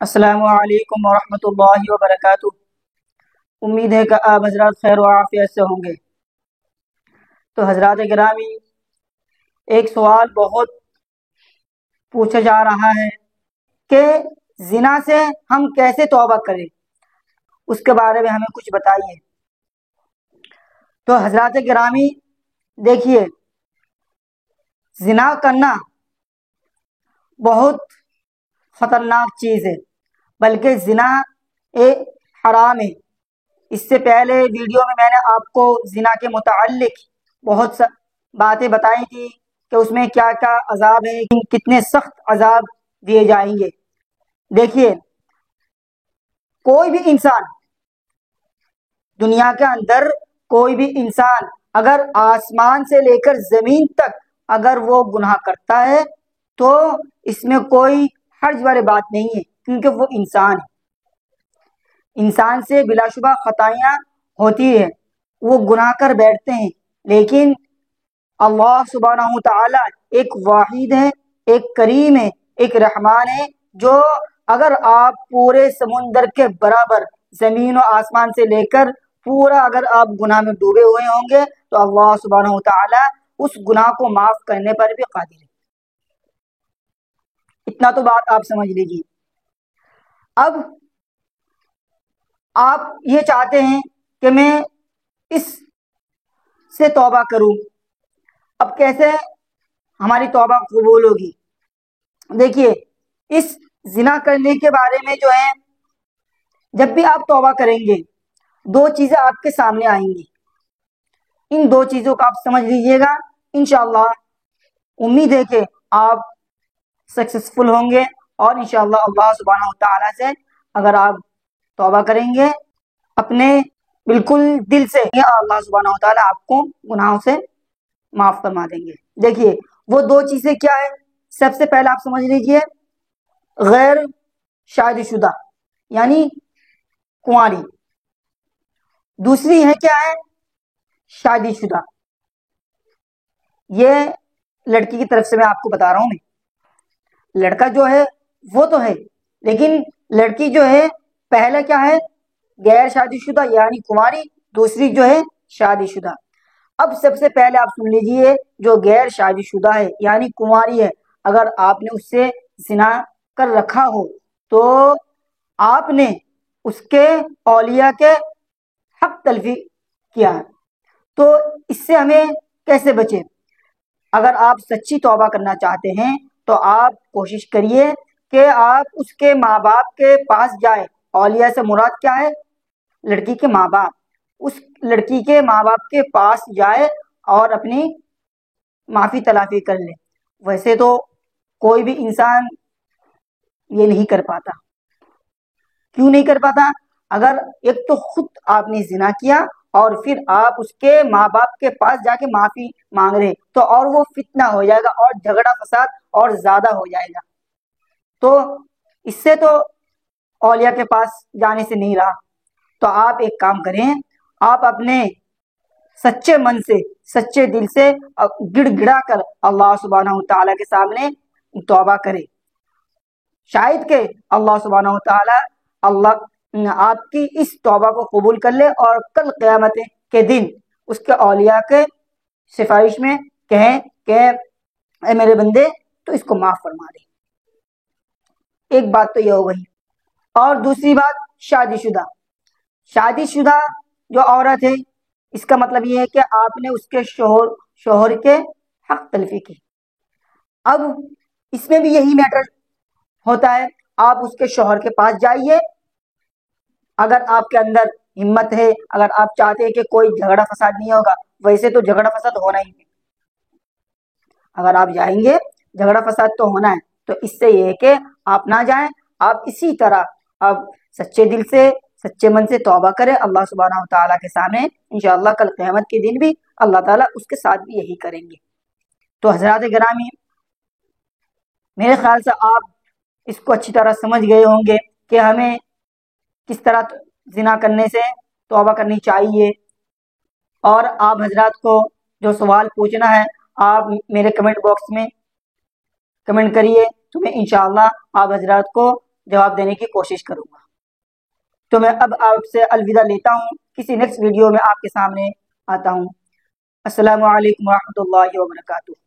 السلام علیکم ورحمۃ اللہ وبرکاتہ۔ امید ہے کہ آپ حضرات خیر و عافیت سے ہوں گے۔ تو حضرات گرامی، ایک سوال بہت پوچھا جا رہا ہے کہ زنا سے ہم کیسے توبہ کریں، اس کے بارے میں ہمیں کچھ بتائیے۔ تو حضرات گرامی دیکھیے، زنا کرنا بہت خطرناک چیز ہے، بلکہ زنا ایک حرام ہے۔ اس سے پہلے ویڈیو میں نے آپ کو زنا کے متعلق بہت باتیں بتائی تھی کہ اس میں کیا کیا عذاب ہے، کتنے سخت عذاب دیے جائیں گے۔ دیکھیے، کوئی بھی انسان دنیا کے اندر، کوئی بھی انسان اگر آسمان سے لے کر زمین تک اگر وہ گناہ کرتا ہے تو اس میں کوئی حرج والی بات نہیں ہے، کیونکہ وہ انسان ہے۔ انسان سے بلا شبہ خطائیاں ہوتی ہیں، وہ گناہ کر بیٹھتے ہیں، لیکن اللہ سبحانہ تعالی ایک واحد ہے، ایک کریم ہے، ایک رحمان ہے، جو اگر آپ پورے سمندر کے برابر زمین و آسمان سے لے کر پورا اگر آپ گناہ میں ڈوبے ہوئے ہوں گے تو اللہ سبحانہ تعالی اس گناہ کو معاف کرنے پر بھی قادر ہے۔ اتنا تو بات آپ سمجھ لیجیے۔ اب آپ یہ چاہتے ہیں کہ میں اس سے توبہ کروں، اب کیسے ہماری توبہ قبول ہوگی؟ دیکھیے، اس زنا کرنے کے بارے میں جو ہے، جب بھی آپ توبہ کریں گے دو چیزیں آپ کے سامنے آئیں گی، ان دو چیزوں کو آپ سمجھ لیجئے گا۔ انشاءاللہ امید ہے کہ آپ سکسیسفل ہوں گے، اور انشاءاللہ اللہ سبحانہ وتعالی سے اگر آپ توبہ کریں گے اپنے بالکل دل سے، اللہ سبحانہ وتعالی آپ کو گناہوں سے معاف فرما دیں گے۔ دیکھیے، وہ دو چیزیں کیا ہے؟ سب سے پہلے آپ سمجھ لیجئے، غیر شادی شدہ یعنی کنواری۔ دوسری ہے کیا ہے؟ شادی شدہ۔ یہ لڑکی کی طرف سے میں آپ کو بتا رہا ہوں۔ میں لڑکا جو ہے وہ تو ہے، لیکن لڑکی جو ہے پہلا کیا ہے؟ غیر شادی شدہ یعنی کنواری، دوسری جو ہے شادی شدہ۔ اب سب سے پہلے آپ سن لیجئے، جو غیر شادی شدہ ہے یعنی کنواری ہے، اگر آپ نے اس سے زنا کر رکھا ہو تو آپ نے اس کے اولیاء کے حق تلفی کیا ہے۔ تو اس سے ہمیں کیسے بچیں؟ اگر آپ سچی توبہ کرنا چاہتے ہیں تو آپ کوشش کریے کہ آپ اس کے ماں باپ کے پاس جائیں۔ اولیاء سے مراد کیا ہے؟ لڑکی کے ماں باپ۔ اس لڑکی کے ماں باپ کے پاس جائے اور اپنی معافی تلافی کر لے۔ ویسے تو کوئی بھی انسان یہ نہیں کر پاتا۔ کیوں نہیں کر پاتا؟ اگر ایک تو خود آپ نے زنا کیا اور پھر آپ اس کے ماں باپ کے پاس جا کے معافی مانگ رہے تو اور وہ فتنہ ہو جائے گا اور جھگڑا فساد اور زیادہ ہو جائے گا۔ تو اس سے تو اولیاء کے پاس جانے سے نہیں رہا۔ تو آپ ایک کام کریں، آپ اپنے سچے من سے، سچے دل سے گڑ گڑا کر اللہ سبحانہ تعالیٰ کے سامنے توبہ کریں۔ شاید کہ اللہ سبحانہ تعالیٰ آپ کی اس توبہ کو قبول کر لے اور کل قیامت کے دن اس کے اولیاء کے سفارش میں کہیں کہ اے میرے بندے تو اس کو معاف فرما دے۔ ایک بات تو یہ ہو گئی۔ اور دوسری بات، شادی شدہ۔ شادی شدہ جو عورت ہے، اس کا مطلب یہ ہے کہ آپ نے اس کے شوہر کے حق تلفی کی۔ اب اس میں بھی یہی میٹر ہوتا ہے، آپ اس کے شوہر کے پاس جائیے، اگر آپ کے اندر ہمت ہے، اگر آپ چاہتے ہیں کہ کوئی جھگڑا فساد نہیں ہوگا، ویسے تو جھگڑا فساد ہونا ہی ہے، اگر آپ جائیں گے جھگڑا فساد تو ہونا ہے، تو اس سے یہ ہے کہ آپ نہ جائیں، آپ اسی طرح آپ سچے دل سے، سچے من سے توبہ کریں اللہ سبحانہ تعالیٰ کے سامنے۔ انشاءاللہ کل قیامت کے دن بھی اللہ تعالیٰ اس کے ساتھ بھی یہی کریں گے۔ تو حضرات گرامی، میرے خیال سے آپ اس کو اچھی طرح سمجھ گئے ہوں گے کہ ہمیں کس طرح زنا کرنے سے توبہ کرنی چاہیے۔ اور آپ حضرات کو جو سوال پوچھنا ہے آپ میرے کمنٹ باکس میں کمنٹ کریے، تو میں انشاءاللہ آپ حضرات کو جواب دینے کی کوشش کروں گا۔ تو میں اب آپ سے الوداع لیتا ہوں، کسی نیکسٹ ویڈیو میں آپ کے سامنے آتا ہوں۔ السلام علیکم ورحمۃ اللہ وبرکاتہ۔